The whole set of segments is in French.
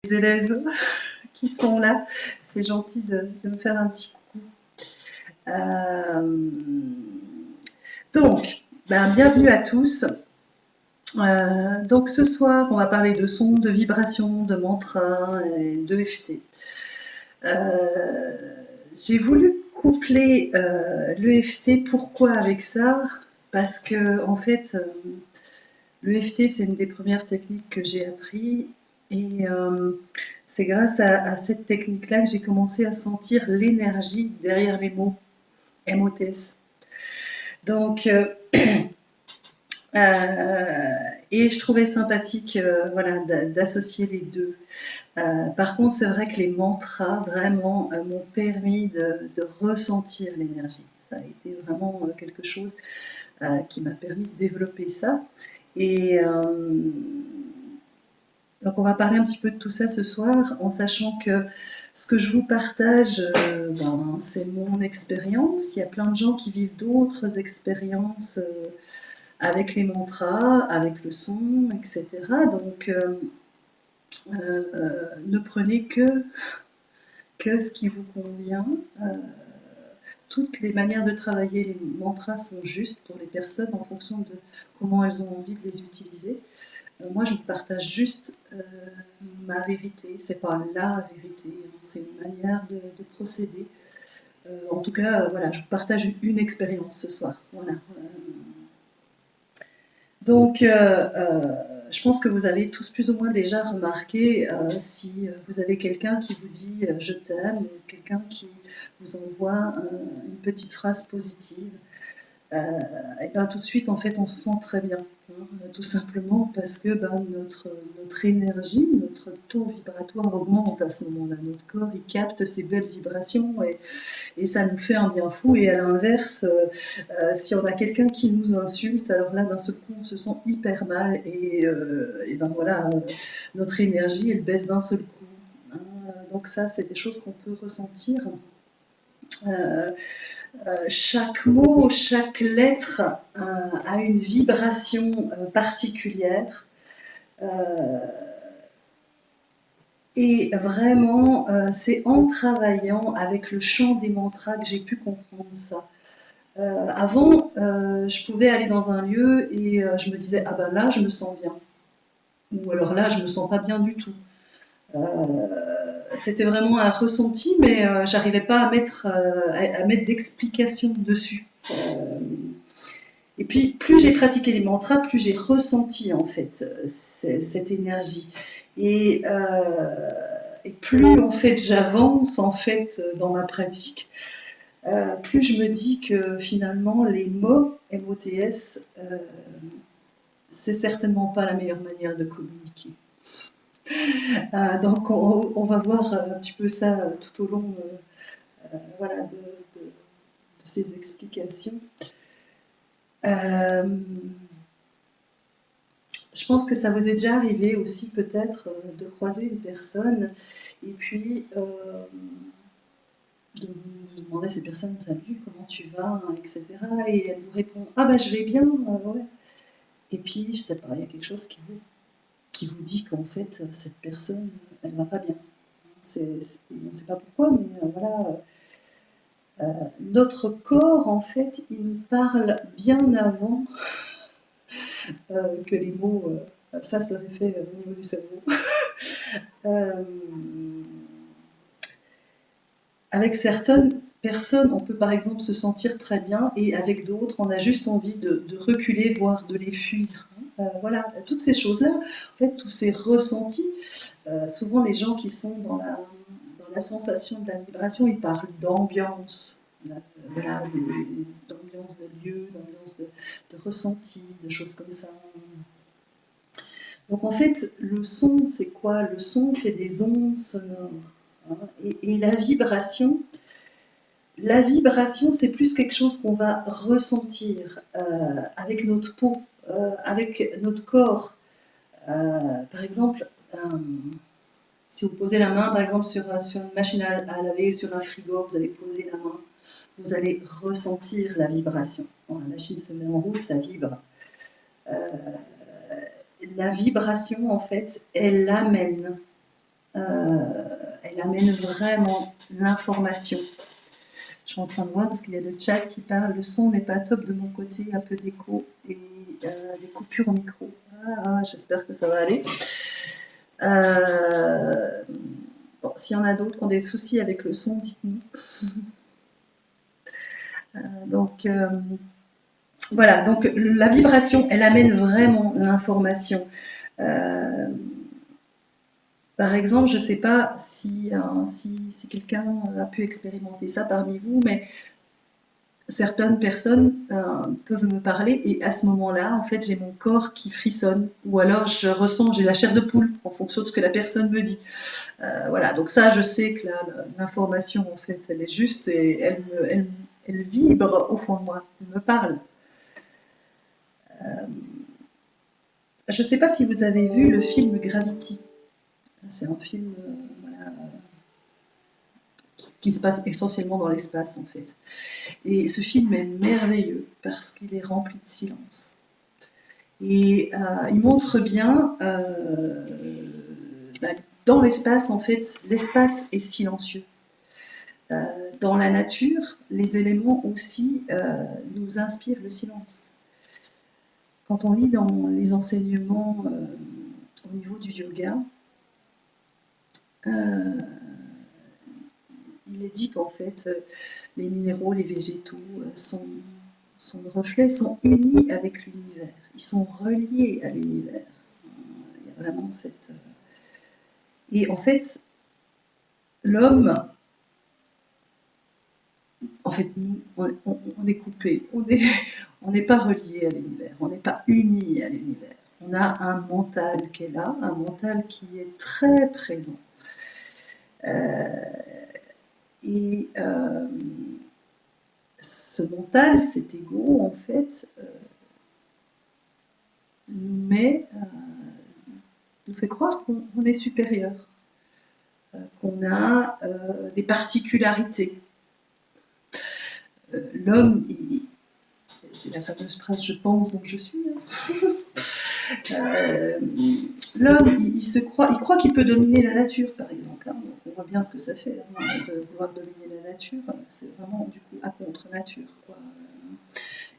les élèves qui sont là. C'est gentil de me faire un petit coup. Donc, bienvenue à tous. Donc ce soir, on va parler de son, de vibration, de mantra et de FT. J'ai voulu coupler l'EFT. Pourquoi avec ça? Parce que en fait, l'EFT, c'est une des premières techniques que j'ai appris et c'est grâce à cette technique-là que j'ai commencé à sentir l'énergie derrière les mots MOTS. Donc, et je trouvais sympathique voilà, d'associer les deux. Par contre, c'est vrai que les mantras vraiment m'ont permis de ressentir l'énergie. Ça a été vraiment quelque chose qui m'a permis de développer ça. Et donc on va parler un petit peu de tout ça ce soir, en sachant que ce que je vous partage, c'est mon expérience. Il y a plein de gens qui vivent d'autres expériences avec les mantras, avec le son, etc. Donc ne prenez que ce qui vous convient. Toutes les manières de travailler les mantras sont justes pour les personnes en fonction de comment elles ont envie de les utiliser. Moi, je vous partage juste ma vérité. C'est pas la vérité, hein, c'est une manière de procéder. En tout cas, voilà, je vous partage une expérience ce soir. Voilà. Donc, je pense que vous avez tous plus ou moins déjà remarqué si vous avez quelqu'un qui vous dit je t'aime, ou quelqu'un qui vous envoie une petite phrase positive, et bien tout de suite en fait on se sent très bien, hein, tout simplement parce que notre énergie, notre taux vibratoire augmente à ce moment-là. Notre corps il capte ces belles vibrations et ça nous fait un bien fou. Et à l'inverse, si on a quelqu'un qui nous insulte, alors là d'un seul coup on se sent hyper mal et ben voilà, notre énergie elle baisse d'un seul coup, hein. Donc ça c'est des choses qu'on peut ressentir. Chaque mot, chaque lettre a une vibration particulière. Et vraiment, c'est en travaillant avec le chant des mantras que j'ai pu comprendre ça. Avant, je pouvais aller dans un lieu et je me disais ah ben là je me sens bien, ou alors là je me sens pas bien du tout. C'était vraiment un ressenti, mais j'arrivais pas à mettre d'explication dessus. Et puis plus j'ai pratiqué les mantras, plus j'ai ressenti en fait cette énergie. Et plus en fait j'avance en fait dans ma pratique, plus je me dis que finalement les mots MOTS, c'est certainement pas la meilleure manière de communiquer. Donc on va voir un petit peu ça tout au long voilà, de ces explications. Je pense que ça vous est déjà arrivé aussi peut-être de croiser une personne et puis de vous demander à cette personne salut, comment tu vas, etc. Et elle vous répond ah bah je vais bien, ouais. Et puis je sais pas, il y a quelque chose qui vous dit qu'en fait cette personne elle va pas bien. On ne sait pas pourquoi, mais voilà. Notre corps en fait il nous parle bien avant que les mots fassent leur effet au niveau du cerveau. Avec certaines personnes, on peut par exemple se sentir très bien et avec d'autres, on a juste envie de reculer, voire de les fuir. Voilà, toutes ces choses-là, en fait, tous ces ressentis, souvent les gens qui sont dans la sensation de la vibration, ils parlent d'ambiance, voilà, d'ambiance de lieu, d'ambiance de ressenti, de choses comme ça. Donc en fait, le son, c'est quoi? Le son, c'est des ondes sonores. Hein, et la vibration, c'est plus quelque chose qu'on va ressentir avec notre peau, avec notre corps. Par exemple, si vous posez la main, par exemple, sur une machine à laver, sur un frigo, vous allez poser la main, vous allez ressentir la vibration. Quand la machine se met en route, ça vibre. La vibration, en fait, elle amène elle amène vraiment l'information. Je suis en train de voir parce qu'il y a le chat qui parle, le son n'est pas top de mon côté, un peu d'écho et des coupures au micro. J'espère que ça va aller. Bon, s'il y en a d'autres qui ont des soucis avec le son, dites-nous. Donc voilà, donc la vibration, elle amène vraiment l'information. Par exemple, je ne sais pas si quelqu'un a pu expérimenter ça parmi vous, mais certaines personnes peuvent me parler et à ce moment-là, en fait, j'ai mon corps qui frissonne ou alors je ressens, j'ai la chair de poule en fonction de ce que la personne me dit. Voilà, donc ça, je sais que l'information, en fait, elle est juste et elle vibre au fond de moi, elle me parle. Je ne sais pas si vous avez vu le film Gravity. C'est un film voilà, qui se passe essentiellement dans l'espace, en fait. Et ce film est merveilleux parce qu'il est rempli de silence. Et il montre bien dans l'espace, en fait, l'espace est silencieux. Dans la nature, les éléments aussi nous inspirent le silence. Quand on lit dans les enseignements au niveau du yoga, il est dit qu'en fait, les minéraux, les végétaux sont le reflet, sont unis avec l'univers. Ils sont reliés à l'univers. Il y a vraiment cette... Et en fait, l'homme, en fait, nous, on est coupé, on n'est pas relié à l'univers, on n'est pas unis à l'univers. On a un mental qui est là, un mental qui est très présent. Et ce mental, cet ego, en fait, nous fait croire qu'on est supérieur, qu'on a des particularités. L'homme, c'est la fameuse phrase « je pense donc je suis ». L'homme, il croit qu'il peut dominer la nature, par exemple. Donc on voit bien ce que ça fait, de vouloir dominer la nature. C'est vraiment, du coup, à contre-nature, quoi.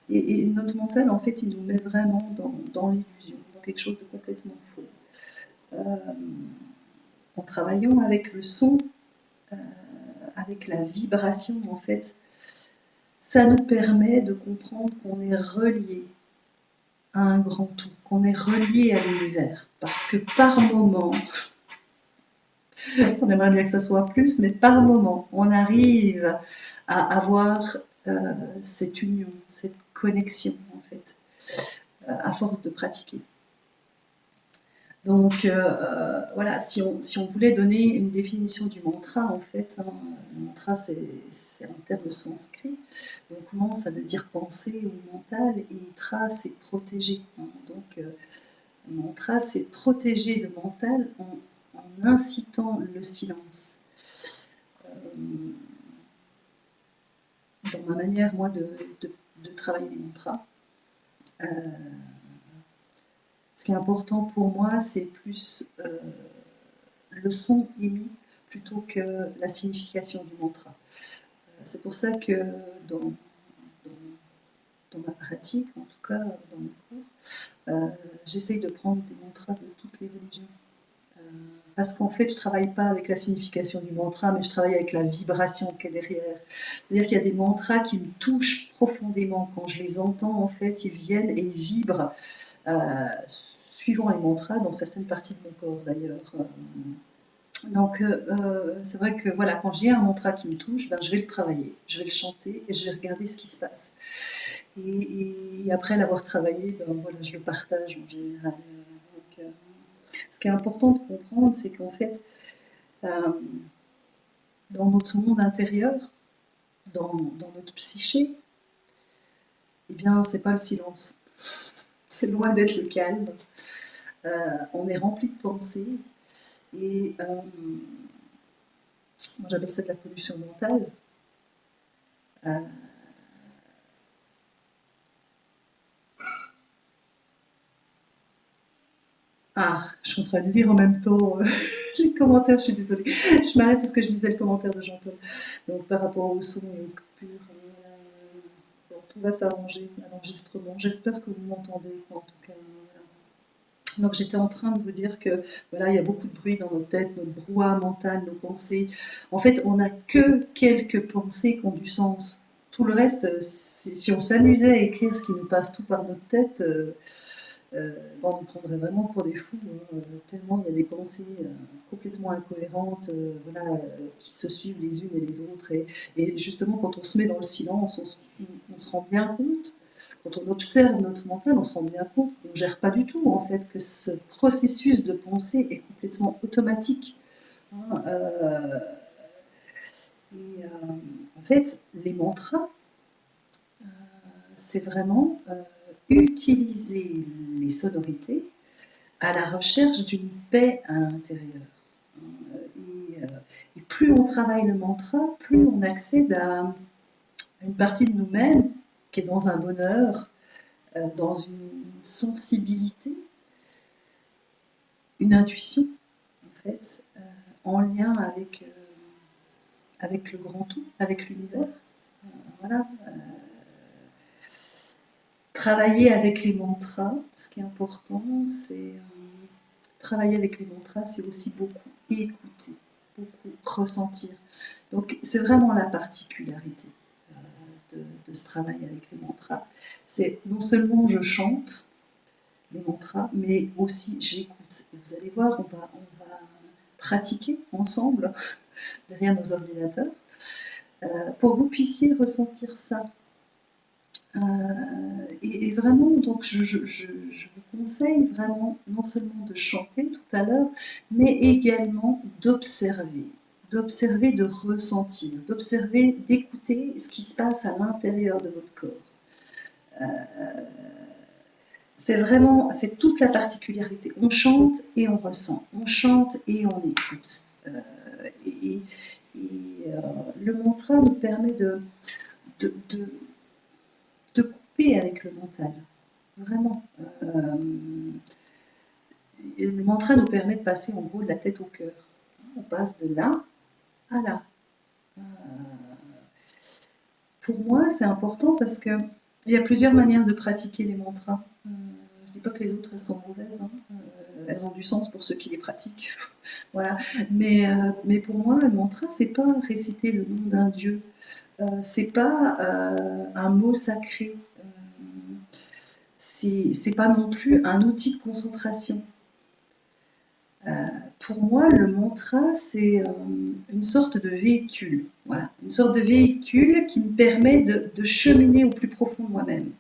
Et notre mental, en fait, il nous met vraiment dans l'illusion, dans quelque chose de complètement faux. En travaillant avec le son, avec la vibration, en fait, ça nous permet de comprendre qu'on est relié à un grand tout, qu'on est relié à l'univers. Parce que par moment, on aimerait bien que ça soit plus, mais par moment, on arrive à avoir cette union, cette connexion, en fait, à force de pratiquer. Donc voilà, si on voulait donner une définition du mantra, en fait, le mantra c'est un terme sanskrit, donc man ça veut dire penser ou mental, et tra c'est protéger. Donc le mantra c'est protéger le mental en incitant le silence. Dans ma manière, moi, de travailler les mantras, ce qui est important pour moi, c'est plus le son émis plutôt que la signification du mantra. C'est pour ça que dans ma pratique, en tout cas dans mes cours, j'essaye de prendre des mantras de toutes les religions. Parce qu'en fait, je ne travaille pas avec la signification du mantra, mais je travaille avec la vibration qui est derrière. C'est-à-dire qu'il y a des mantras qui me touchent profondément. Quand je les entends, en fait, ils viennent et ils vibrent, suivant les mantras, dans certaines parties de mon corps d'ailleurs. Donc, c'est vrai que voilà, quand j'ai un mantra qui me touche, je vais le travailler, je vais le chanter et je vais regarder ce qui se passe. Et après l'avoir travaillé, voilà, je le partage en général. Donc, ce qui est important de comprendre, c'est qu'en fait, dans notre monde intérieur, dans notre psyché, eh bien, c'est pas le silence. C'est loin d'être le calme. On est rempli de pensées. Et moi, j'appelle ça de la pollution mentale. Je suis en train de lire en même temps. Les commentaires, je suis désolée. Je m'arrête parce que je lisais le commentaire de Jean-Paul. Donc, par rapport au son et aux coupures, bon, tout va s'arranger à l'enregistrement. J'espère que vous m'entendez, en tout cas. Voilà. Donc, j'étais en train de vous dire que, voilà, il y a beaucoup de bruit dans nos têtes, notre brouhaha mental, nos pensées. En fait, on n'a que quelques pensées qui ont du sens. Tout le reste, si on s'amusait à écrire ce qui nous passe tout par notre tête, on nous prendrait vraiment pour des fous, hein, tellement il y a des pensées complètement incohérentes, voilà, qui se suivent les unes et les autres. Et justement, quand on se met dans le silence, on se rend bien compte, quand on observe notre mental, on se rend bien compte qu'on ne gère pas du tout, en fait, que ce processus de pensée est complètement automatique. Hein, en fait, les mantras, c'est vraiment utiliser les sonorités à la recherche d'une paix à l'intérieur. Et plus on travaille le mantra, plus on accède à une partie de nous-mêmes qui est dans un bonheur, dans une sensibilité, une intuition, en fait, en lien avec le grand tout, avec l'univers. Voilà. Travailler avec les mantras, ce qui est important, c'est travailler avec les mantras, c'est aussi beaucoup écouter, beaucoup ressentir. Donc c'est vraiment la particularité de ce travail avec les mantras. C'est non seulement je chante les mantras, mais aussi j'écoute. Et vous allez voir, on va pratiquer ensemble derrière nos ordinateurs pour que vous puissiez ressentir ça. Et vraiment, donc je vous conseille vraiment non seulement de chanter tout à l'heure, mais également d'observer, de ressentir, d'observer, d'écouter ce qui se passe à l'intérieur de votre corps. C'est toute la particularité. On chante et on ressent, on chante et on écoute. Le mantra nous permet de couper avec le mental. Vraiment. Le mantra nous permet de passer en gros de la tête au cœur. On passe de là à là. Pour moi, c'est important parce qu'il y a plusieurs manières de pratiquer les mantras. Je ne dis pas que les autres elles sont mauvaises, hein. Elles ont du sens pour ceux qui les pratiquent. Voilà. Mais pour moi, le mantra, c'est pas réciter le nom d'un dieu. C'est pas un mot sacré. C'est pas non plus un outil de concentration. Pour moi, le mantra, c'est une sorte de véhicule. Voilà, une sorte de véhicule qui me permet de cheminer au plus profond de moi-même,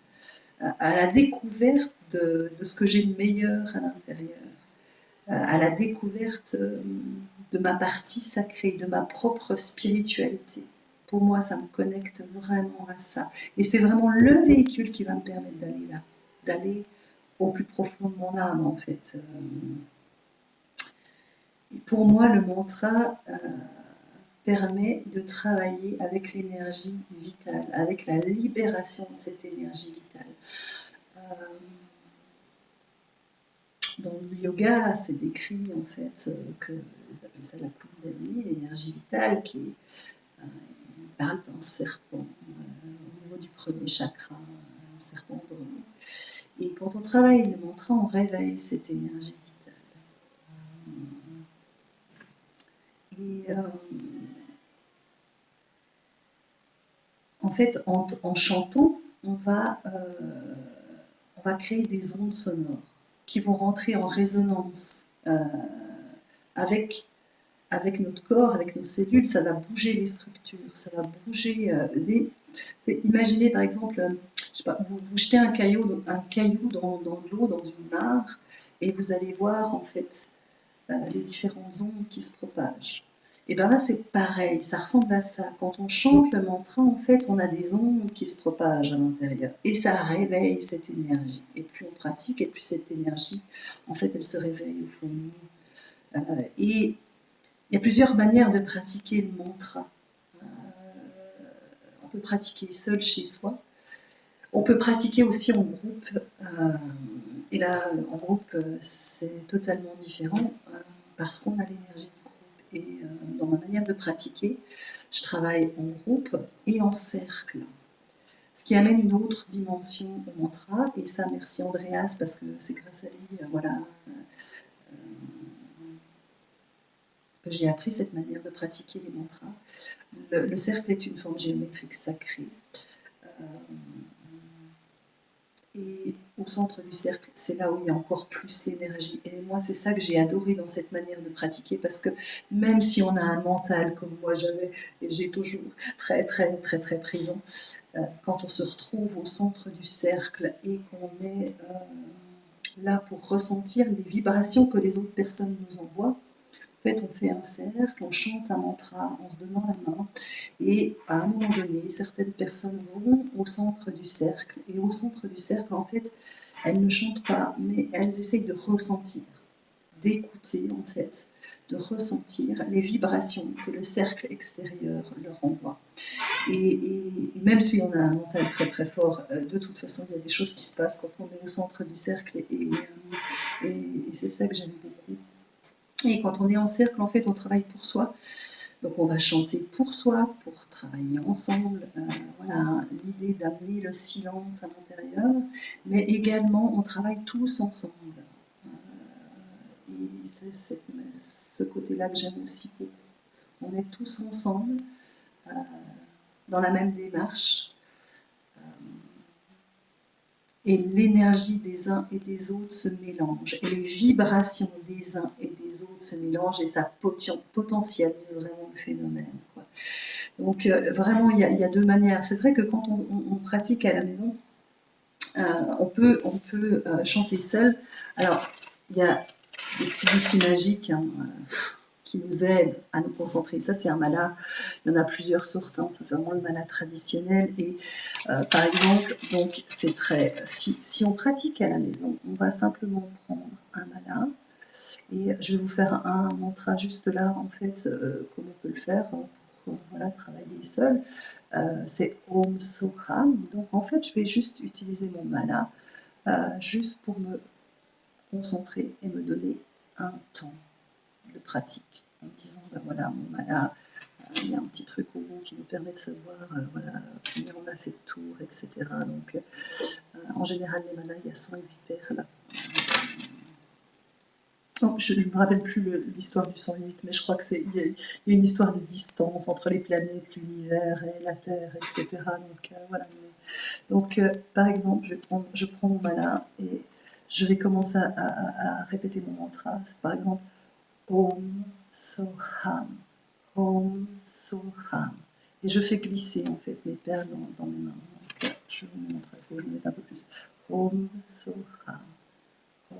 à la découverte de ce que j'ai de meilleur à l'intérieur, à la découverte de ma partie sacrée, de ma propre spiritualité. Pour moi, ça me connecte vraiment à ça. Et c'est vraiment le véhicule qui va me permettre d'aller là, d'aller au plus profond de mon âme, en fait. Et pour moi, le mantra permet de travailler avec l'énergie vitale, avec la libération de cette énergie vitale. Dans le yoga, c'est décrit en fait que on appelle ça la Kundalini, l'énergie vitale, qui parle d'un serpent au niveau du premier chakra, un serpent endormi. Et quand on travaille le mantra, on réveille cette énergie vitale. Et en fait, en chantant, on va créer des ondes sonores qui vont rentrer en résonance avec notre corps, avec nos cellules. Ça va bouger les structures, ça va bouger. Imaginez par exemple, je sais pas, vous jetez un caillou dans l'eau, dans une mare, et vous allez voir en fait les différentes ondes qui se propagent. Et bien là, c'est pareil, ça ressemble à ça. Quand on chante le mantra, en fait, on a des ondes qui se propagent à l'intérieur. Et ça réveille cette énergie. Et plus on pratique, et plus cette énergie, en fait, elle se réveille au fond de nous. Et il y a plusieurs manières de pratiquer le mantra. On peut pratiquer seul chez soi. On peut pratiquer aussi en groupe. Et là, en groupe, c'est totalement différent. parce qu'on a l'énergie du groupe. Et dans ma manière de pratiquer, je travaille en groupe et en cercle. Ce qui amène une autre dimension au mantra, et ça, merci Andreas, parce que c'est grâce à lui, voilà, que j'ai appris cette manière de pratiquer les mantras. Le cercle est une forme géométrique sacrée. Et au centre du cercle, c'est là où il y a encore plus l'énergie. Et moi, c'est ça que j'ai adoré dans cette manière de pratiquer, parce que même si on a un mental comme moi j'avais, et j'ai toujours très présent, quand on se retrouve au centre du cercle et qu'on est là pour ressentir les vibrations que les autres personnes nous envoient, en fait, on fait un cercle, on chante un mantra en se donnant la main, et à un moment donné, certaines personnes vont au centre du cercle, et au centre du cercle, en fait, elles ne chantent pas, mais elles essayent de ressentir, d'écouter, en fait, de ressentir les vibrations que le cercle extérieur leur envoie. Et même si on a un mental très fort, de toute façon, il y a des choses qui se passent quand on est au centre du cercle, et c'est ça que j'aime beaucoup. Et quand on est en cercle, en fait, on travaille pour soi. Donc on va chanter pour soi, pour travailler ensemble. Voilà, l'idée d'amener le silence à l'intérieur, mais également on travaille tous ensemble. Et c'est ce côté-là que j'aime aussi beaucoup. On est tous ensemble, dans la même démarche. Et l'énergie des uns et des autres se mélange, et les vibrations des uns et des autres se mélangent, et ça potentialise vraiment le phénomène, quoi. Donc vraiment, il y a deux manières. C'est vrai que quand on pratique à la maison, on peut chanter seul. Alors, il y a des petits outils magiques, hein, qui nous aident à nous concentrer. Ça, c'est un mala. Il y en a plusieurs sortes. Hein. Ça, c'est vraiment le mala traditionnel. Et par exemple, donc, c'est très. Si on pratique à la maison, on va simplement prendre un mala. Et je vais vous faire un mantra juste là, en fait, comme on peut le faire pour voilà, travailler seul. C'est Om Soham. Donc, en fait, je vais juste utiliser mon mala juste pour me concentrer et me donner un temps de pratique, en disant, ben voilà, mon mala, il y a un petit truc au bout qui nous permet de savoir voilà, combien on a fait de tours, etc. Donc, en général, les malas, il y a 108 perles. Oh, je ne me rappelle plus l'histoire du 108, mais je crois qu'il y a une histoire de distance entre les planètes, l'univers et la Terre, etc. Donc, voilà. Donc, par exemple, je prends mon mala et je vais commencer à répéter mon mantra. C'est par exemple Om Soham, Om Soham. Et je fais glisser en fait mes perles dans mes mains. Donc, je vous montre, il faut que je me mette un peu plus. Om Soham,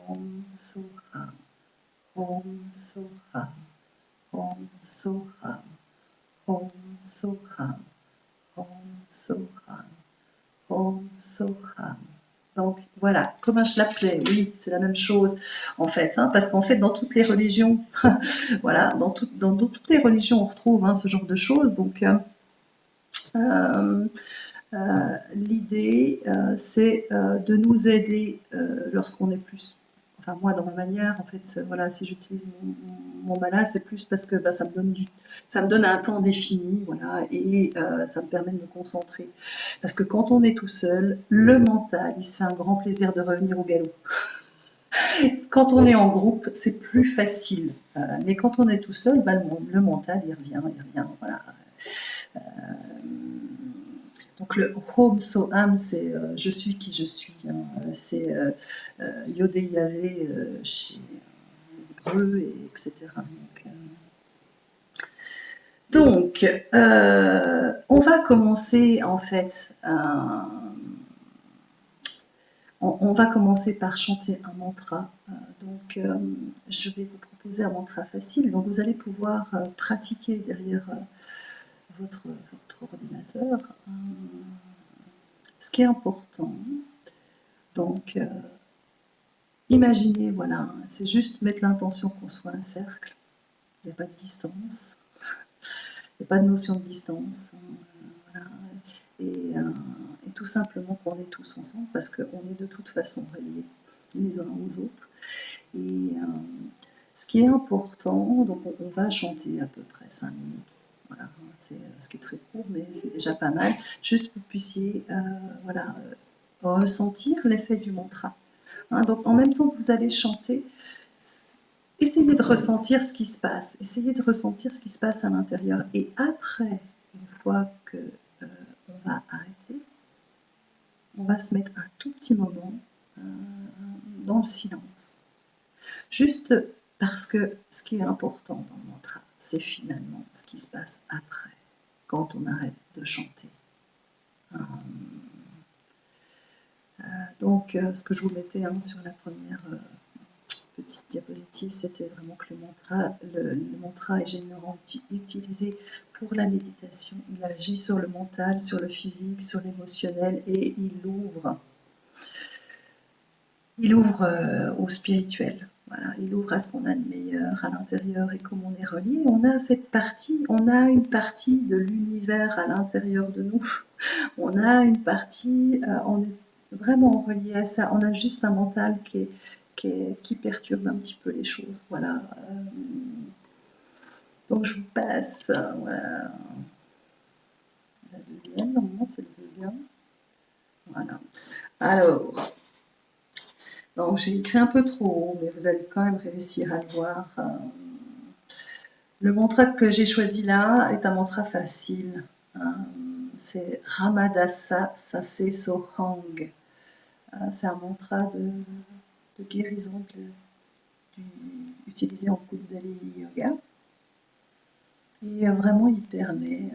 Om Soham, Om Soham, Om Soham, Om Soham, Om Soham, Om Soham. Donc voilà, comme un chapelet, oui, c'est la même chose en fait, hein, parce qu'en fait dans toutes les religions, voilà, dans toutes les religions on retrouve ce genre de choses. Donc l'idée c'est de nous aider lorsqu'on est plus, enfin moi dans ma manière en fait, voilà, si j'utilise mon mala, c'est plus parce que ça me donne un temps défini, voilà, et ça me permet de me concentrer. Parce que quand on est tout seul, le mental, il se fait un grand plaisir de revenir au galop. Quand on est en groupe, c'est plus facile. Mais quand on est tout seul, le mental, il revient, voilà. Donc le Om Soham, c'est je suis qui je suis. Hein. C'est Yodé Yahvé chez l'hébreu, etc. Donc, on va commencer en fait. On va commencer par chanter un mantra. Donc, je vais vous proposer un mantra facile. Donc, vous allez pouvoir pratiquer derrière votre ordinateur. Ce qui est important, donc, imaginez, voilà, c'est juste mettre l'intention qu'on soit un cercle. Il n'y a pas de distance. Il n'y a pas de notion de distance. Voilà. Et tout simplement qu'on est tous ensemble, parce qu'on est de toute façon reliés les uns aux autres. Et Ce qui est important, donc on va chanter à peu près 5 minutes. Voilà, c'est ce qui est très court, mais c'est déjà pas mal. Juste que vous puissiez voilà, ressentir l'effet du mantra. Hein, donc en même temps que vous allez chanter, essayez de ressentir ce qui se passe. Essayez de ressentir ce qui se passe à l'intérieur. Et après, une fois que on va arrêter, on va se mettre un tout petit moment dans le silence. Juste parce que ce qui est important dans le mantra, c'est finalement ce qui se passe après, quand on arrête de chanter. Donc, ce que je vous mettais sur la première petite diapositive, c'était vraiment que le mantra est généralement utilisé pour la méditation. Il agit sur le mental, sur le physique, sur l'émotionnel et il ouvre au spirituel. Voilà, il ouvre à ce qu'on a de meilleur à l'intérieur et comme on est relié, on a cette partie, on a une partie de l'univers à l'intérieur de nous. On a une partie, on est vraiment relié à ça. On a juste un mental qui perturbe un petit peu les choses. Voilà. Donc je vous passe voilà, la deuxième. Normalement, c'est le deuxième. Voilà. Alors. Donc j'ai écrit un peu trop haut, mais vous allez quand même réussir à le voir. Le mantra que j'ai choisi là est un mantra facile. C'est Ramadasa Sase Sohang. C'est un mantra de guérison utilisé en Kundalini Yoga. Et vraiment, il permet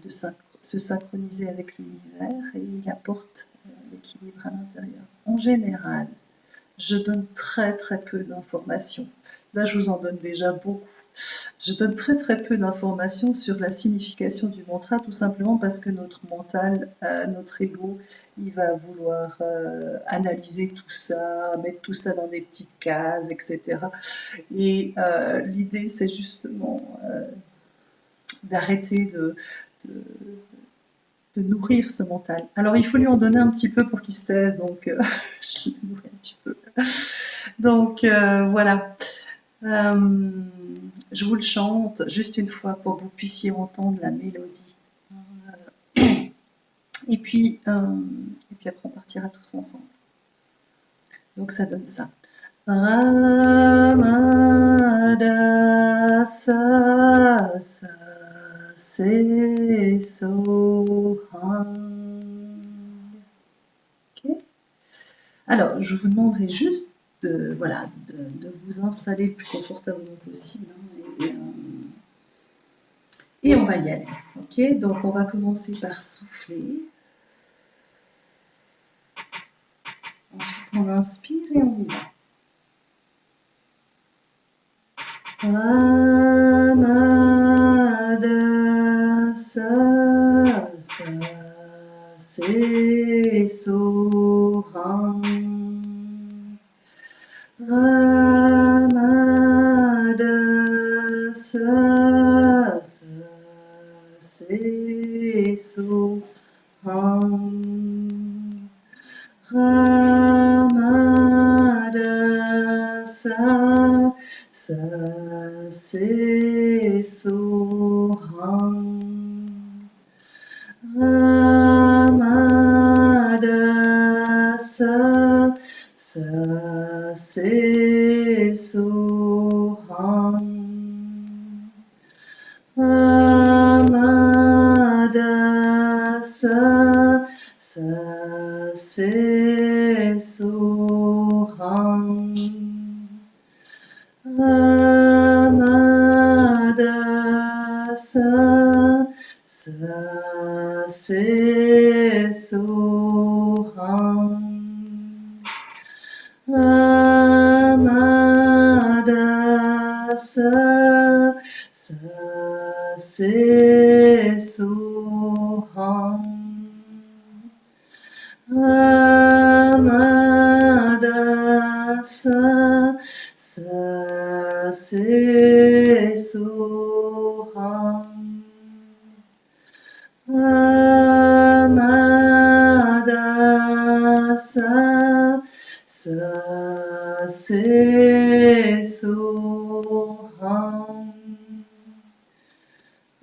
de se synchroniser avec l'univers et il apporte l'équilibre à l'intérieur. En général, je donne très très peu d'informations. Là, je vous en donne déjà beaucoup. Je donne très très peu d'informations sur la signification du mantra, tout simplement parce que notre mental, notre ego, il va vouloir analyser tout ça, mettre tout ça dans des petites cases, etc. Et l'idée, c'est justement d'arrêter de nourrir ce mental. Alors, il faut lui en donner un petit peu pour qu'il se taise, donc je le nourris un petit peu. Donc, voilà. Je vous le chante juste une fois pour que vous puissiez entendre la mélodie. Et puis après, on partira tous ensemble. Donc, ça donne ça. Ramadasa Sase Sohang. Okay. Alors, je vous demanderai juste de vous installer le plus confortablement possible. Et on va y aller. Ok, donc on va commencer par souffler. Ensuite, on inspire et on y va. Ramadasa Sase Sohang. Ramadasa Sase Sohang. Ramadasa Sase Sohang. Ramadasa Sase Sohang. Ramadasa Sase Sohang. Ramadasa Sase Sohang. Ramadasa Sase Sohang. Ramadasa Sase Sohang. Ramadasa Sase Sohang.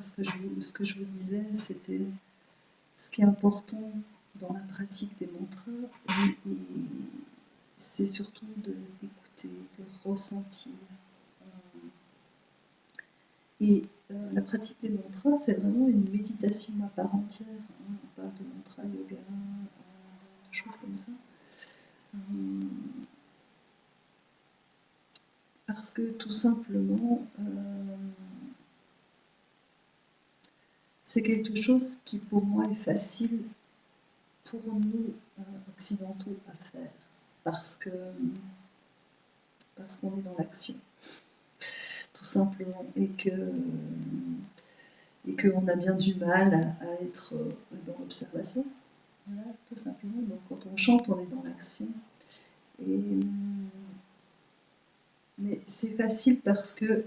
ce que je vous disais, c'était ce qui est important dans la pratique des mantras, et c'est surtout d'écouter, de ressentir. Et la pratique des mantras, c'est vraiment une méditation à part entière. On parle de mantra yoga, de choses comme ça. Parce que tout simplement, c'est quelque chose qui pour moi est facile pour nous occidentaux à faire, parce qu'on est dans l'action, tout simplement, et qu'on a bien du mal à être dans l'observation. Voilà, tout simplement. Donc quand on chante, on est dans l'action. Mais c'est facile parce que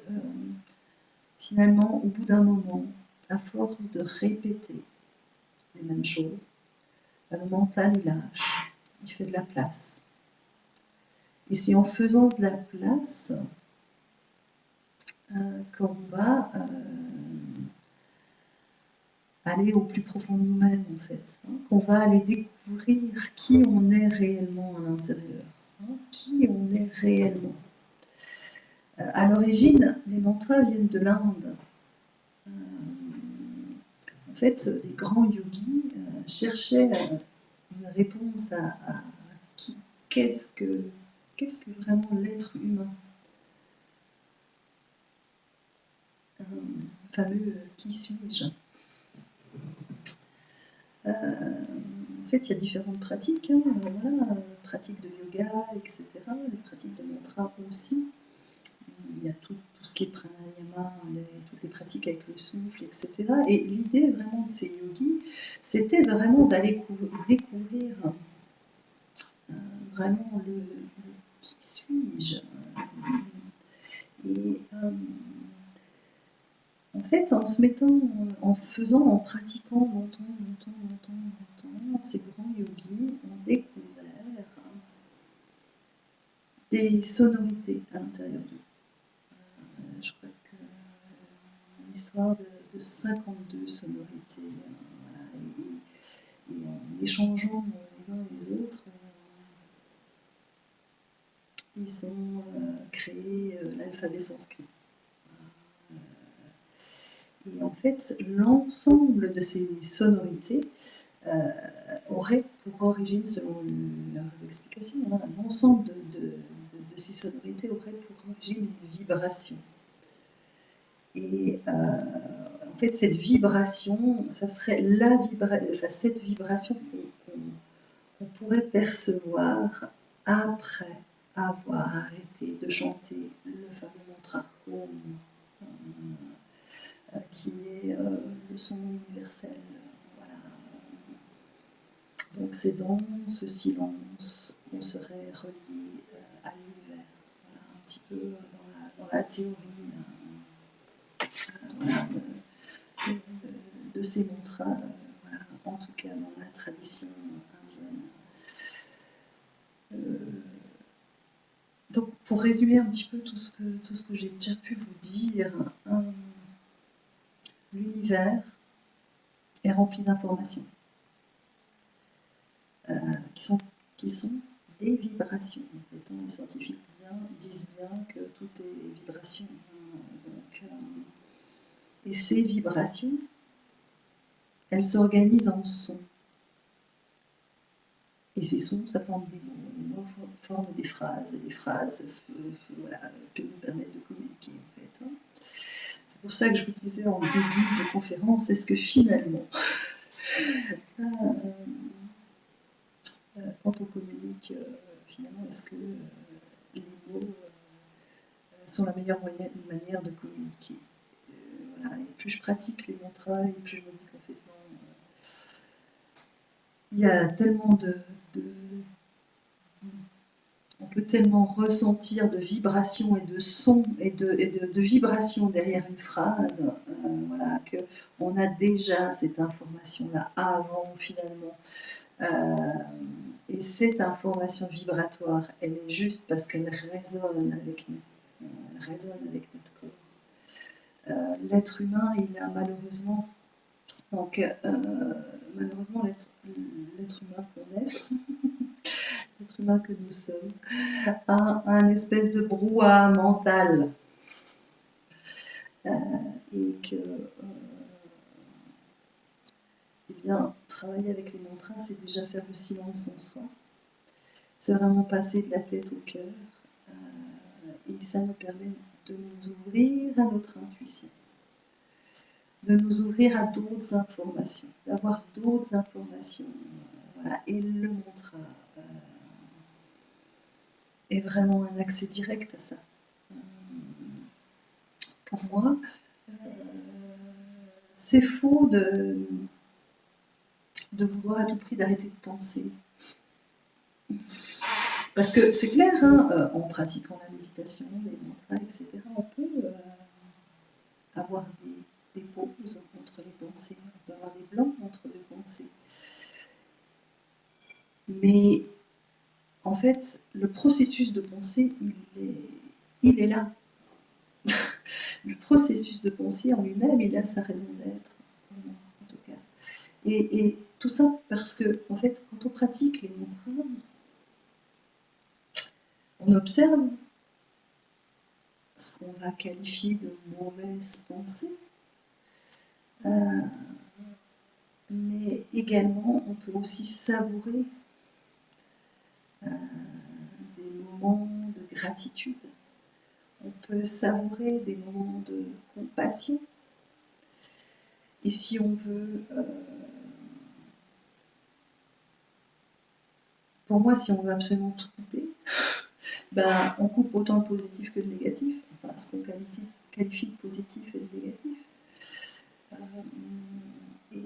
finalement, au bout d'un moment, à force de répéter les mêmes choses, le mental il lâche, il fait de la place. Et c'est en faisant de la place qu'on va aller au plus profond de nous-mêmes, en fait, qu'on va aller découvrir qui on est réellement à l'intérieur, qui on est réellement. À l'origine, les mantras viennent de l'Inde. En fait, les grands yogis cherchaient une réponse à qu'est-ce que vraiment l'être humain. Fameux qui suis-je. En fait, il y a différentes pratiques, voilà, pratiques de yoga, etc., les pratiques de mantra aussi. Il y a tout ce qui est pranayama, toutes les pratiques avec le souffle, etc. Et l'idée vraiment de ces yogis, c'était vraiment d'aller découvrir vraiment le qui suis-je. Et en fait, en se mettant, en faisant, en pratiquant longtemps, ces grands yogis ont découvert des sonorités à l'intérieur d'eux. Je crois que une histoire de 52 sonorités. Voilà, et en échangeant les uns et les autres, ils ont créé l'alphabet sanskrit. Et en fait, l'ensemble de ces sonorités aurait pour origine, selon leurs explications, l'ensemble de ces sonorités aurait pour origine une vibration. Et en fait, cette vibration, ça serait cette vibration qu'on pourrait percevoir après avoir arrêté de chanter le fameux mantra Om, qui est le son universel. Voilà. Donc c'est dans ce silence qu'on serait relié à l'univers. Voilà, un petit peu dans la théorie de ces mantras, voilà, en tout cas dans la tradition indienne. Donc pour résumer un petit peu tout ce que j'ai déjà pu vous dire, l'univers est rempli d'informations qui sont des vibrations. En fait, les scientifiques disent bien que tout est vibration. Donc, et ces vibrations, elles s'organisent en sons. Et ces sons, ça forme des mots. Les mots forment des phrases. Et les phrases voilà, peuvent nous permettre de communiquer, en fait. C'est pour ça que je vous disais en début de conférence, est-ce que finalement, quand on communique, finalement, est-ce que les mots sont la meilleure manière de communiquer? Voilà. Et plus je pratique les mantras, et plus je me dis qu'en fait, non, il y a tellement on peut tellement ressentir de vibrations et de sons et de vibrations derrière une phrase, voilà, qu'on a déjà cette information-là avant finalement. Et cette information vibratoire, elle est juste parce qu'elle résonne avec nous, elle résonne avec notre corps. l'être humain, il a malheureusement, donc malheureusement l'être humain qu'on est, l'être humain que nous sommes, a un espèce de brouhaha mental. Et que eh bien, travailler avec les mantras, c'est déjà faire le silence en soi. C'est vraiment passer de la tête au cœur. Et ça nous permet de nous ouvrir à notre intuition, de nous ouvrir à d'autres informations, d'avoir d'autres informations. Voilà. Et le mantra est vraiment un accès direct à ça. Pour moi, c'est faux de vouloir à tout prix d'arrêter de penser. Parce que c'est clair, hein, en pratiquant la méditation, les mantras, etc., on peut avoir des pauses entre les pensées, on peut avoir des blancs entre les pensées. Mais en fait, le processus de pensée, il est là. Le processus de pensée en lui-même, il a sa raison d'être, en tout cas. Et tout ça parce que, en fait, quand on pratique les mantras, on observe ce qu'on va qualifier de mauvaises pensées, mais également on peut aussi savourer des moments de gratitude, on peut savourer des moments de compassion, et si on veut, pour moi, si on veut absolument tout couper, ben, on coupe autant le positif que le négatif, enfin ce qu'on qualifie de positif et de négatif. Et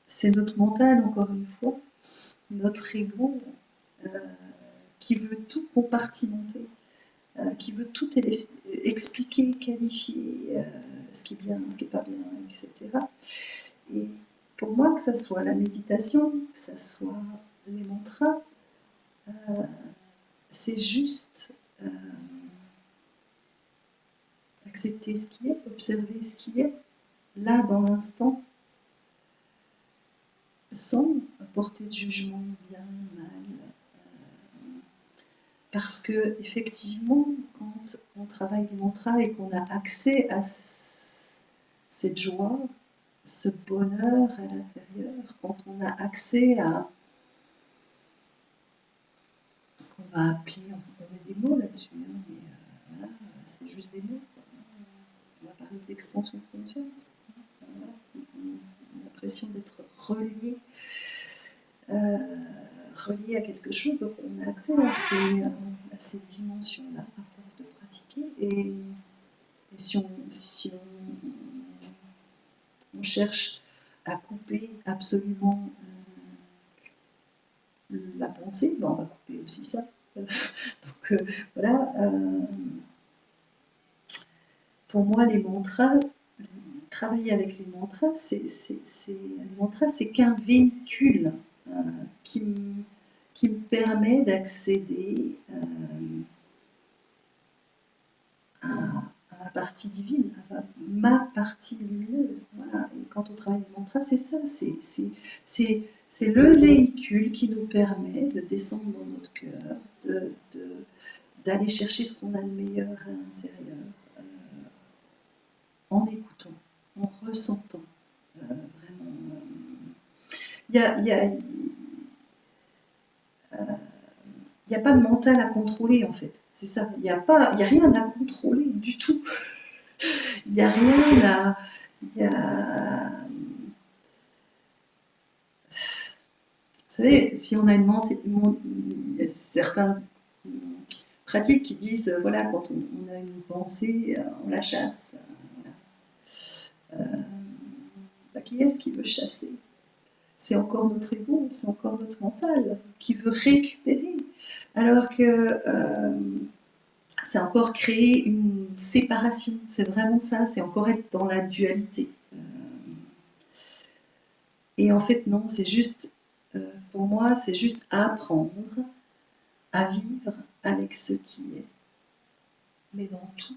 c'est notre mental, encore une fois, notre ego, qui veut tout compartimenter, qui veut tout expliquer, qualifier, ce qui est bien, ce qui n'est pas bien, etc. Et pour moi, que ce soit la méditation, que ce soit les mantras, c'est juste accepter ce qui est, observer ce qui est, là dans l'instant, sans porter de jugement bien, mal. Parce que effectivement, quand on travaille les mantras et qu'on a accès à cette joie, ce bonheur à l'intérieur, quand on a accès à ce qu'on va appeler, on met des mots là-dessus, hein, mais voilà, c'est juste des mots. On va parler d'expansion de conscience. Voilà, on a l'impression d'être relié à quelque chose, donc on a accès à ces dimensions-là à force de pratiquer. Et si on cherche à couper absolument la pensée, ben on va couper aussi ça. Donc voilà, pour moi les mantras, travailler avec les mantras, c'est qu'un véhicule qui me permet d'accéder à ma partie divine, à ma partie lumineuse. Voilà. Et quand on travaille les mantras, c'est ça, c'est le véhicule qui nous permet de descendre dans notre cœur, d'aller chercher ce qu'on a de meilleur à l'intérieur, en écoutant, en ressentant. Vraiment. Il n'y a pas de mental à contrôler, en fait. C'est ça. Il n'y a rien à contrôler du tout. Il n'y a rien à... Vous savez, si on a il y a certains pratiques qui disent, voilà, quand on a une pensée, on la chasse. Voilà. Qui est-ce qui veut chasser? C'est encore notre ego, c'est encore notre mental qui veut récupérer. Alors que c'est encore créer une séparation, c'est vraiment ça, c'est encore être dans la dualité. Et en fait, non, c'est juste, pour moi, c'est juste apprendre à vivre avec ce qui est, mais dans tout.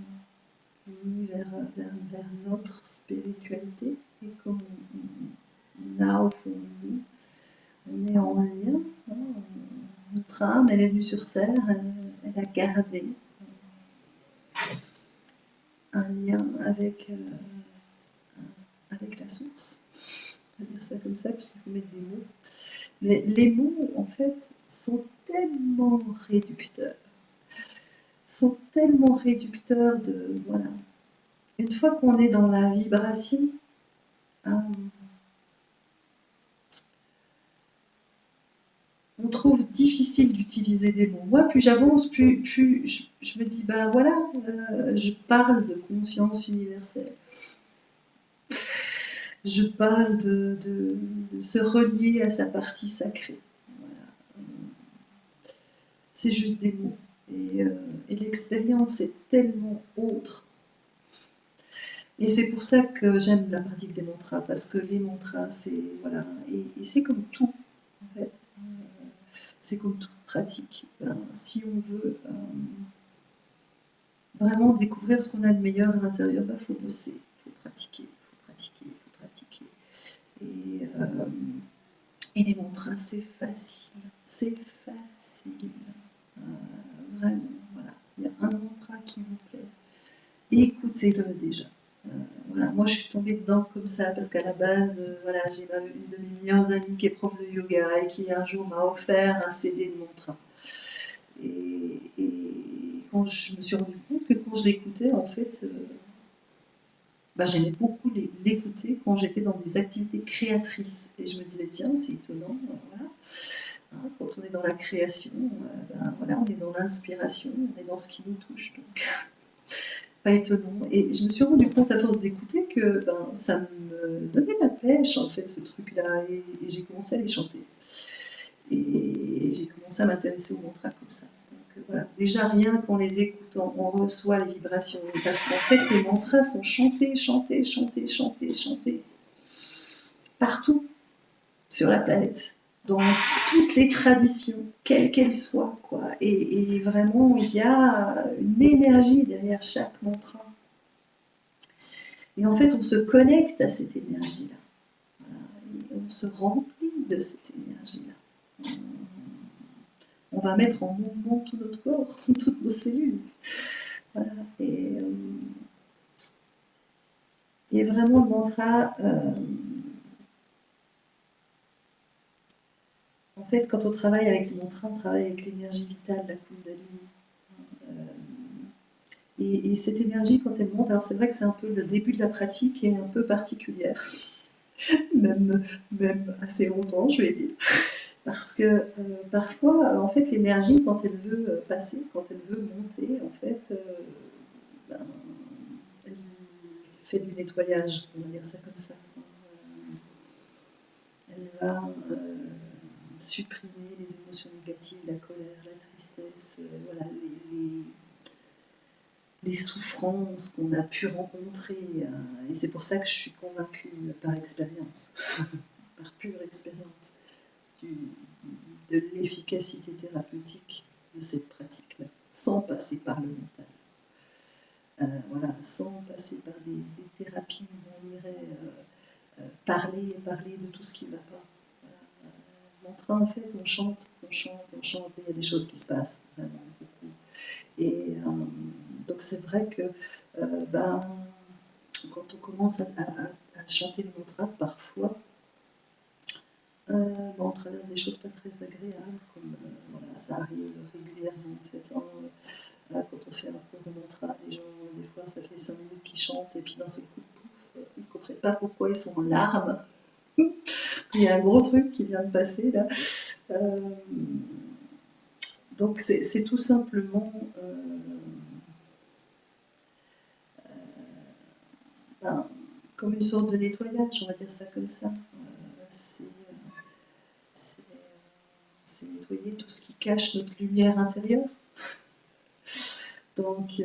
vers notre spiritualité et comme on a au fond de nous, on est en lien. Hein, notre âme, elle est venue sur Terre, elle a gardé un lien avec la source. On va dire ça comme ça, puisqu'il faut mettre des mots. Mais les mots, en fait, sont tellement réducteurs. Sont tellement réducteurs de... Voilà. Une fois qu'on est dans la vibration, on trouve difficile d'utiliser des mots. Moi, plus j'avance, plus je me dis, ben voilà, je parle de conscience universelle. Je parle de se relier à sa partie sacrée. Voilà. C'est juste des mots. Et l'expérience est tellement autre. Et c'est pour ça que j'aime la pratique des mantras, parce que les mantras, c'est... Voilà. Et c'est comme tout, en fait. C'est comme toute pratique. Si on veut vraiment découvrir ce qu'on a de meilleur à l'intérieur, il faut bosser, il faut pratiquer, il faut pratiquer, il faut pratiquer. Et les mantras, c'est facile. C'est facile. Vraiment, voilà. Il y a un mantra qui vous plaît. Écoutez-le déjà. Voilà. Moi, je suis tombée dedans comme ça parce qu'à la base, voilà, j'ai une de mes meilleures amies qui est prof de yoga et qui un jour m'a offert un CD de mantra. Et quand je me suis rendu compte que quand je l'écoutais, en fait, j'aimais beaucoup l'écouter quand j'étais dans des activités créatrices. Et je me disais, tiens, c'est étonnant, voilà. Hein, quand on est dans la création, voilà, on est dans l'inspiration, on est dans ce qui nous touche. Donc, pas étonnant. Et je me suis rendu compte à force d'écouter que ça me donnait la pêche, en fait, ce truc-là. Et j'ai commencé à les chanter. Et j'ai commencé à m'intéresser aux mantras comme ça. Donc voilà, déjà rien qu'en les écoutant, on reçoit les vibrations. Parce qu'en fait, les mantras sont chantés, chantés, chantés, chantés, chantés. Partout sur la planète. Dans toutes les traditions, quelles qu'elles soient, quoi. Et vraiment, il y a une énergie derrière chaque mantra. Et en fait, on se connecte à cette énergie-là. Voilà. On se remplit de cette énergie-là. On va mettre en mouvement tout notre corps, toutes nos cellules. Voilà. Et vraiment, le mantra... En fait, quand on travaille avec le mantra, on travaille avec l'énergie vitale, la Kundalini. Et cette énergie, quand elle monte, alors c'est vrai que c'est un peu le début de la pratique qui est un peu particulière, même assez longtemps, je vais dire. Parce que parfois, en fait, l'énergie, quand elle veut passer, quand elle veut monter, en fait, elle fait du nettoyage, on va dire ça comme ça. Elle va supprimer les émotions négatives, la colère, la tristesse, voilà, les souffrances qu'on a pu rencontrer. Et c'est pour ça que je suis convaincue par expérience, par pure expérience, de l'efficacité thérapeutique de cette pratique-là, sans passer par le mental. Voilà, sans passer par des thérapies où on irait parler de tout ce qui ne va pas. Mantra, en fait, on chante, et il y a des choses qui se passent, vraiment beaucoup. Et donc c'est vrai que quand on commence à chanter les mantras, parfois, on traverse des choses pas très agréables, comme voilà, ça arrive régulièrement en fait. Là, quand on fait un cours de mantra, les gens, des fois, ça fait 5 minutes qu'ils chantent, et puis d'un seul coup, pouf, ils ne comprennent pas pourquoi ils sont en larmes. Il y a un gros truc qui vient de passer là. Donc c'est tout simplement comme une sorte de nettoyage, on va dire ça comme ça. C'est nettoyer tout ce qui cache notre lumière intérieure. Donc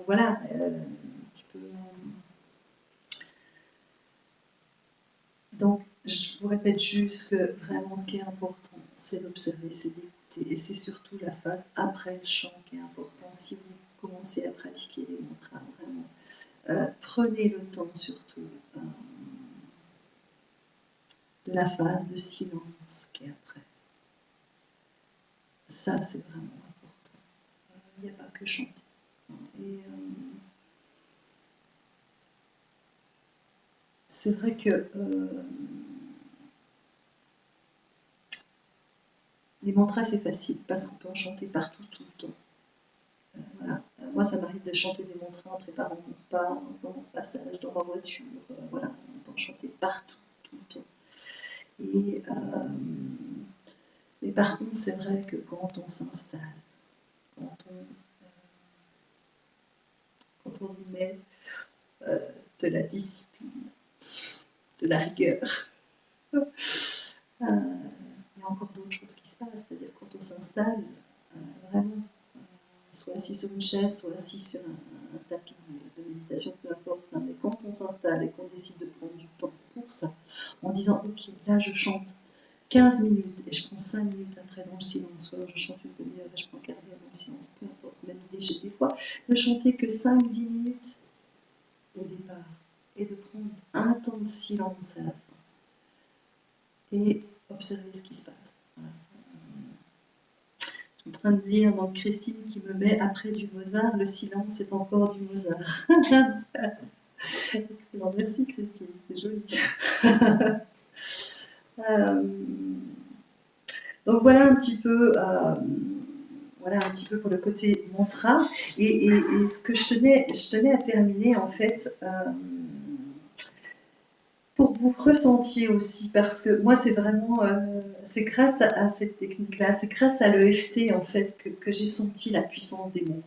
voilà, un petit peu. Donc je vous répète juste que vraiment ce qui est important, c'est d'observer, c'est d'écouter. Et c'est surtout la phase après le chant qui est important. Si vous commencez à pratiquer les mantras, vraiment, prenez le temps surtout de la phase de silence qui est après. Ça, c'est vraiment important. Il n'y a pas que chanter. Et c'est vrai que les mantras, c'est facile parce qu'on peut en chanter partout, tout le temps. Voilà. Moi, ça m'arrive de chanter des mantras en préparant mon repas, en faisant mon repassage dans ma voiture. Voilà, on peut en chanter partout, tout le temps. Et, mais par contre, c'est vrai que quand on s'installe, quand on y met de la discipline, de la rigueur, il y a encore d'autres choses qui se passent. C'est-à-dire quand on s'installe, vraiment, soit assis sur une chaise, soit assis sur un tapis de méditation, peu importe. Hein, mais quand on s'installe et qu'on décide de prendre du temps pour ça, en disant ok, là je chante 15 minutes et je prends 5 minutes après dans le silence, soit je chante une demi-heure et je prends un quart d'heure dans le silence, peu importe. Même des fois, ne chanter que 5-10 minutes au départ et de prendre un temps de silence à la fin et observer ce qui se passe. Voilà. Je suis en train de lire donc Christine qui me met après du Mozart, le silence c'est encore du Mozart. Excellent, merci Christine, c'est joli. Donc voilà un petit peu pour le côté mantra. Et ce que je tenais à terminer en fait, pour que vous ressentiez aussi, parce que moi c'est vraiment, c'est grâce à cette technique-là, c'est grâce à l'EFT en fait que j'ai senti la puissance des mots.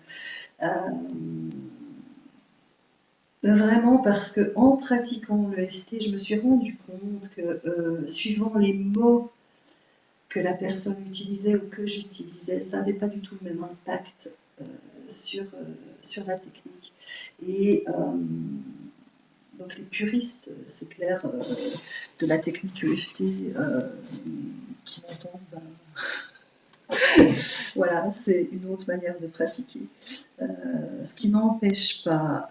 Vraiment parce que en pratiquant l'EFT, je me suis rendu compte que suivant les mots que la personne utilisait ou que j'utilisais, ça n'avait pas du tout le même impact sur la technique. Et donc les puristes, c'est clair, de la technique EFT qui m'entendent, voilà, c'est une autre manière de pratiquer. Ce qui n'empêche pas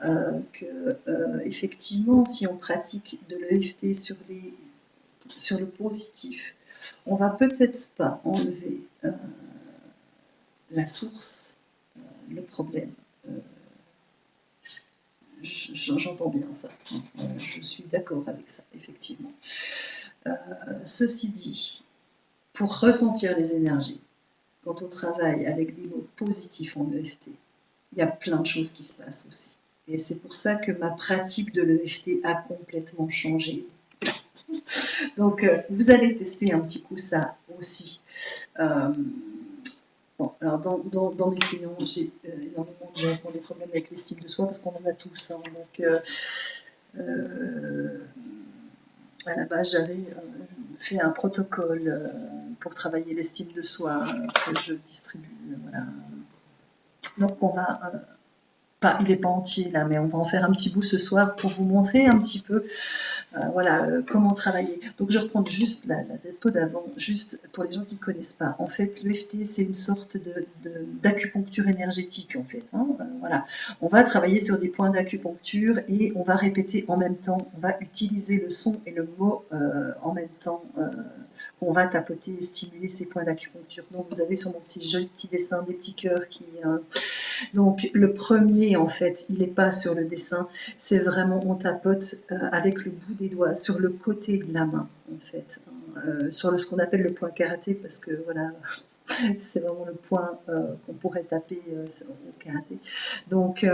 que, effectivement, si on pratique de l'EFT sur le positif, on va peut-être pas enlever la source, le problème. J'entends bien ça. Je suis d'accord avec ça, effectivement. Ceci dit, pour ressentir les énergies, quand on travaille avec des mots positifs en EFT, il y a plein de choses qui se passent aussi. Et c'est pour ça que ma pratique de l'EFT a complètement changé. Donc, vous allez tester un petit coup ça aussi. Bon, alors dans mes clients, j'ai énormément de gens qui ont des problèmes avec l'estime de soi parce qu'on en a tous. Hein, donc, à la base, j'avais fait un protocole pour travailler l'estime de soi que je distribue. Voilà. Donc, on va il n'est pas entier là, mais on va en faire un petit bout ce soir pour vous montrer un petit peu comment travailler. Donc je reprends juste la peau d'avant, juste pour les gens qui ne connaissent pas. En fait, l'EFT, c'est une sorte d'acupuncture énergétique, en fait. Hein. Voilà. On va travailler sur des points d'acupuncture et on va répéter en même temps, on va utiliser le son et le mot en même temps. On va tapoter et stimuler ces points d'acupuncture. Donc vous avez sur mon joli petit dessin des petits cœurs qui... Donc le premier, en fait, il n'est pas sur le dessin, c'est vraiment on tapote avec le bout des doigts sur le côté de la main, en fait, sur ce qu'on appelle le point karaté, parce que voilà, c'est vraiment le point qu'on pourrait taper au karaté. Donc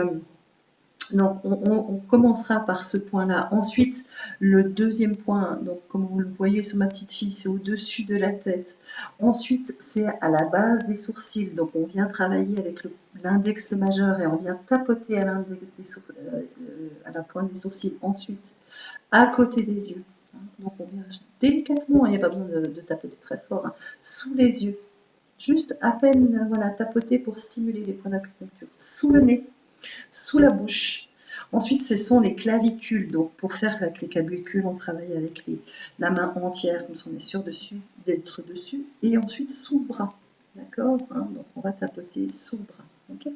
on commencera par ce point-là. Ensuite, le deuxième point, donc comme vous le voyez sur ma petite fille, c'est au-dessus de la tête. Ensuite, c'est à la base des sourcils. Donc on vient travailler avec l'index majeur et on vient tapoter à à la pointe des sourcils. Ensuite, à côté des yeux. Donc on vient délicatement, il n'y a pas besoin de tapoter très fort, hein, sous les yeux. Juste à peine tapoter pour stimuler les points d'acupuncture. Sous le nez. Sous la bouche. Ensuite, ce sont les clavicules. Donc, pour faire avec les clavicules, on travaille avec la main entière, comme ça on est sûr d'être dessus. Et ensuite, sous le bras. D'accord, hein. Donc, on va tapoter sous le bras. Okay.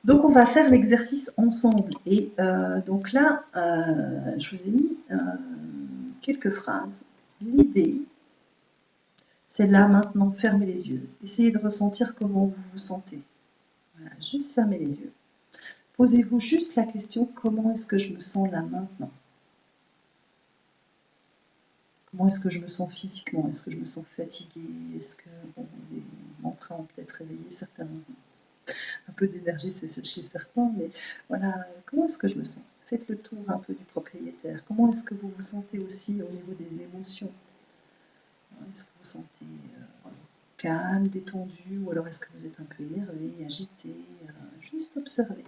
Donc on va faire l'exercice ensemble. Et donc là, je vous ai mis quelques phrases. L'idée, c'est là, maintenant, fermez les yeux. Essayez de ressentir comment vous vous sentez. Voilà, juste fermez les yeux. Posez-vous juste la question, comment est-ce que je me sens là, maintenant? Comment est-ce que je me sens physiquement? Est-ce que je me sens fatiguée? Est-ce que les mantras ont peut-être réveillé certains, un peu d'énergie chez certains, mais voilà, comment est-ce que je me sens? Faites le tour un peu du propriétaire. Comment est-ce que vous vous sentez aussi au niveau des émotions? Est-ce que vous vous sentez calme, détendu, ou alors est-ce que vous êtes un peu énervé, agité? Juste observez.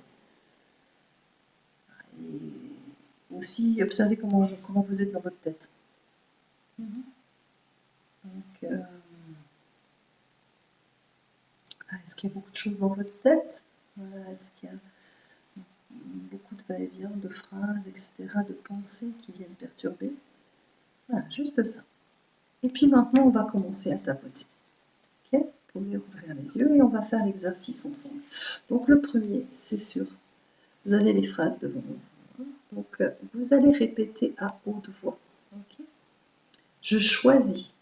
Et aussi observez comment vous êtes dans votre tête. Donc, est-ce qu'il y a beaucoup de choses dans votre tête? Est-ce qu'il y a beaucoup de va-et-vient, de phrases, etc., de pensées qui viennent perturber? Voilà, juste ça. Et puis maintenant, on va commencer à tapoter. Ok? Vous pouvez ouvrir les yeux et on va faire l'exercice ensemble. Donc le premier, c'est sûr, vous avez les phrases devant vous. Donc vous allez répéter à haute voix. Okay? Je choisis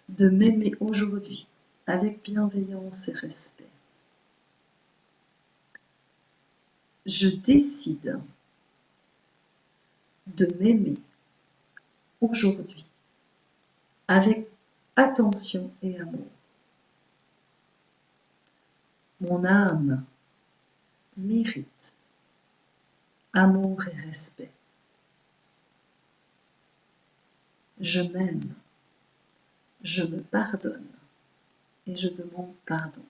de m'aimer aujourd'hui avec bienveillance et respect. Je décide de m'aimer aujourd'hui avec attention et amour. Mon âme mérite amour et respect. Je m'aime, je me pardonne et je demande pardon.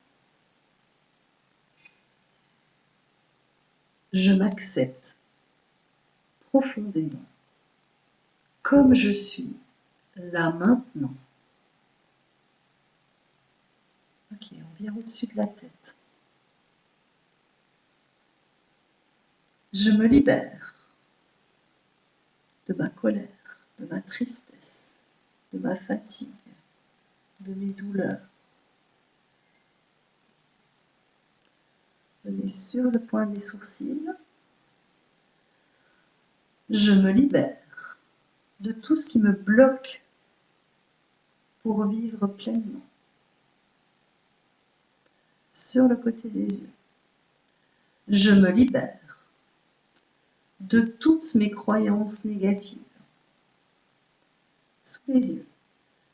Je m'accepte profondément comme je suis là maintenant. Ok, on vient au-dessus de la tête. Je me libère de ma colère, de ma tristesse, de ma fatigue, de mes douleurs. Venez sur le point des sourcils. Je me libère de tout ce qui me bloque pour vivre pleinement. Sur le côté des yeux. Je me libère de toutes mes croyances négatives. Sous les yeux.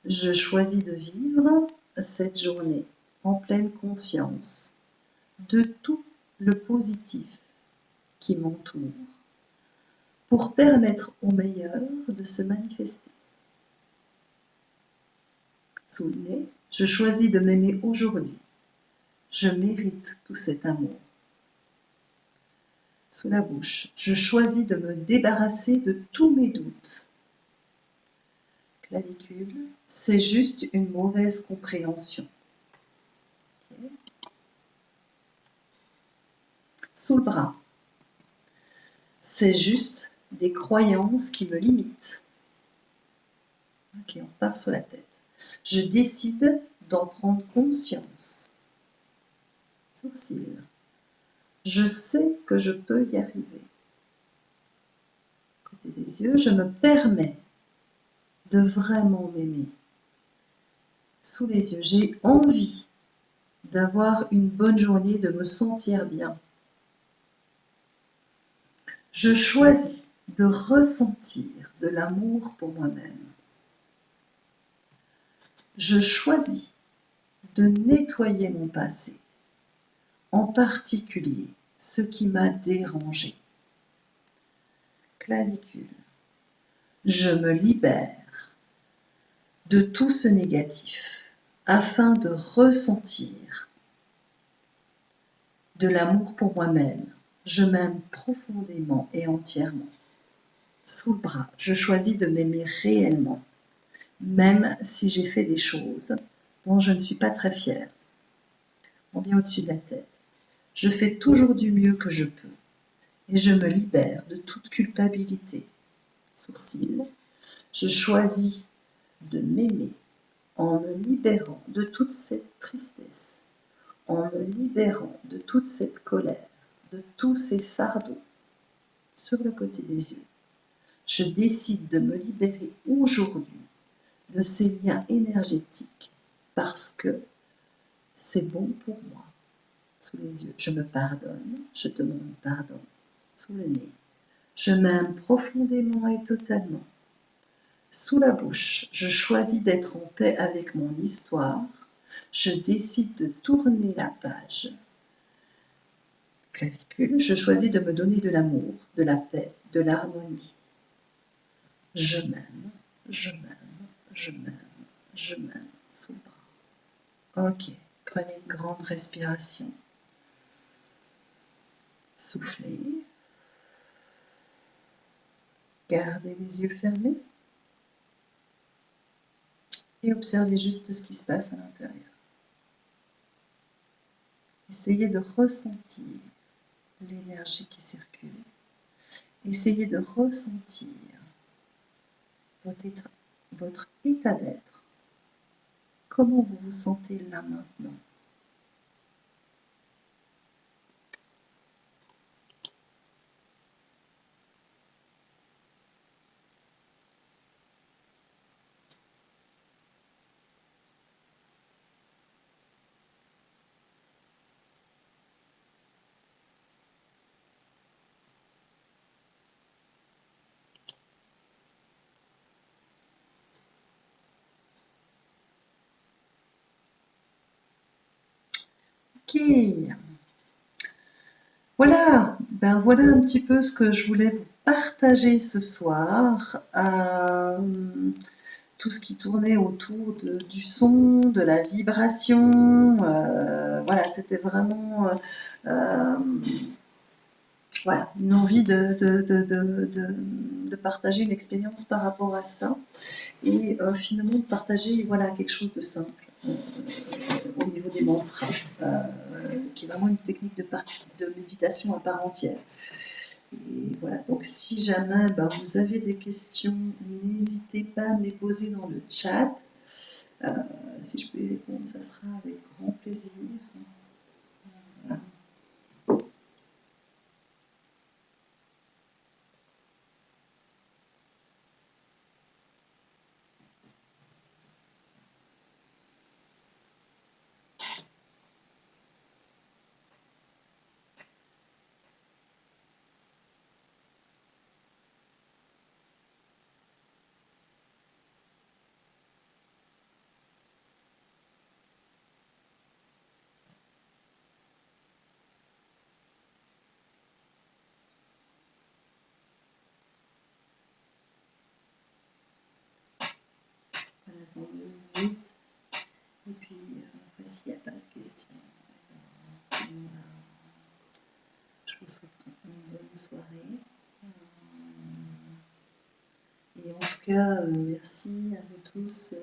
Je choisis de vivre cette journée en pleine conscience de tout le positif qui m'entoure pour permettre au meilleur de se manifester. Sous le nez, je choisis de m'aimer aujourd'hui. Je mérite tout cet amour. Sous la bouche, je choisis de me débarrasser de tous mes doutes. Clavicule, c'est juste une mauvaise compréhension. Okay. Sous le bras, c'est juste des croyances qui me limitent. Ok, on repart sur la tête. Je décide d'en prendre conscience. Sourcils. Je sais que je peux y arriver. Côté des yeux, je me permets de vraiment m'aimer. Sous les yeux, j'ai envie d'avoir une bonne journée, de me sentir bien. Je choisis de ressentir de l'amour pour moi-même. Je choisis de nettoyer mon passé, en particulier ce qui m'a dérangé. Clavicule. Je me libère de tout ce négatif afin de ressentir de l'amour pour moi-même. Je m'aime profondément et entièrement. Sous le bras, je choisis de m'aimer réellement, même si j'ai fait des choses dont je ne suis pas très fière. On vient au-dessus de la tête. Je fais toujours du mieux que je peux et je me libère de toute culpabilité. Sourcils. Je choisis de m'aimer en me libérant de toute cette tristesse, en me libérant de toute cette colère, de tous ces fardeaux sur le côté des yeux. Je décide de me libérer aujourd'hui de ces liens énergétiques parce que c'est bon pour moi. Sous les yeux, je me pardonne, je demande pardon. Sous le nez, je m'aime profondément et totalement. Sous la bouche, je choisis d'être en paix avec mon histoire. Je décide de tourner la page. Clavicule, je choisis de me donner de l'amour, de la paix, de l'harmonie. Je m'aime, je m'aime, je m'aime, je m'aime. Sous le bras. Ok, prenez une grande respiration. Soufflez. Gardez les yeux fermés. Et observez juste ce qui se passe à l'intérieur. Essayez de ressentir l'énergie qui circule. Essayez de ressentir votre état d'être. Comment vous vous sentez là maintenant? Ok. Voilà, ben voilà un petit peu ce que je voulais vous partager ce soir. Tout ce qui tournait autour du son, de la vibration. Voilà, c'était vraiment voilà, une envie de partager une expérience par rapport à ça. Et finalement de partager voilà, quelque chose de simple au niveau des mantras, qui est vraiment une technique de méditation à part entière. Et voilà, donc si jamais vous avez des questions, n'hésitez pas à me les poser dans le chat. Si je peux y répondre, ça sera avec grand plaisir. Voilà. On attend 2 minutes. Et puis, s'il n'y a pas de questions, je vous souhaite une bonne soirée. Et en tout cas, merci à vous tous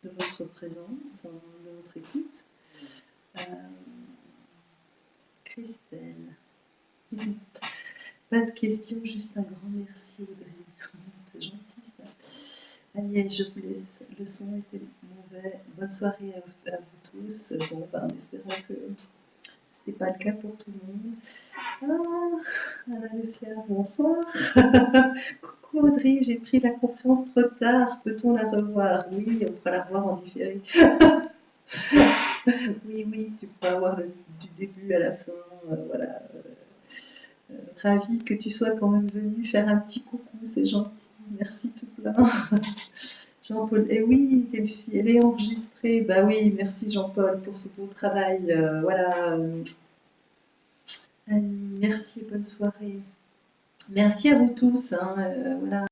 de votre présence, de votre écoute. Christelle. Pas de questions, juste un grand merci Audrey. C'est gentil ça. Agnès, je vous laisse. Le son était mauvais. Bonne soirée à vous tous. Bon, en espérant que ce n'était pas le cas pour tout le monde. Anna-Lucia, bonsoir. Coucou Audrey, j'ai pris la conférence trop tard. Peut-on la revoir? Oui, on pourra la revoir en différé. Oui, tu pourras voir du début à la fin. Voilà. Ravie que tu sois quand même venu faire un petit coucou, c'est gentil. Merci tout plein. Jean-Paul, et oui, elle est enregistrée. Bah oui, merci Jean-Paul pour ce beau travail. Voilà. Annie, merci et bonne soirée. Merci à vous tous. Voilà.